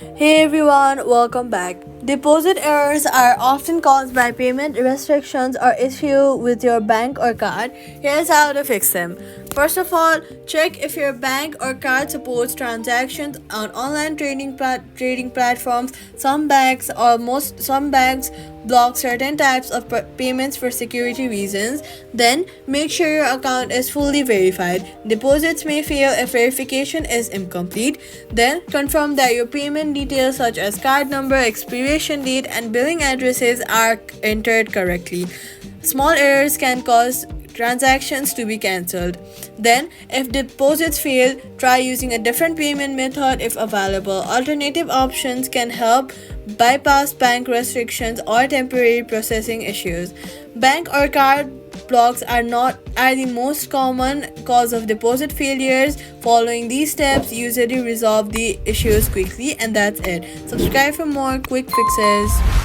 Hey everyone, welcome back. Deposit errors are often caused by payment restrictions or issue with your bank or card. Here's how to fix them. First of all, check if your bank or card supports transactions on online trading platforms. Some banks block certain types of payments for security reasons. Then, make sure your account is fully verified. Deposits may fail if verification is incomplete. Then, confirm that your payment details such as card number, expiration date, and billing addresses are entered correctly. Small errors can cause transactions to be cancelled. Then, if deposits fail, try using a different payment method if available. Alternative options can help bypass bank restrictions or temporary processing issues. Bank or card blocks are the most common cause of deposit failures. Following these steps usually resolve the issues quickly, and that's it. Subscribe for more quick fixes.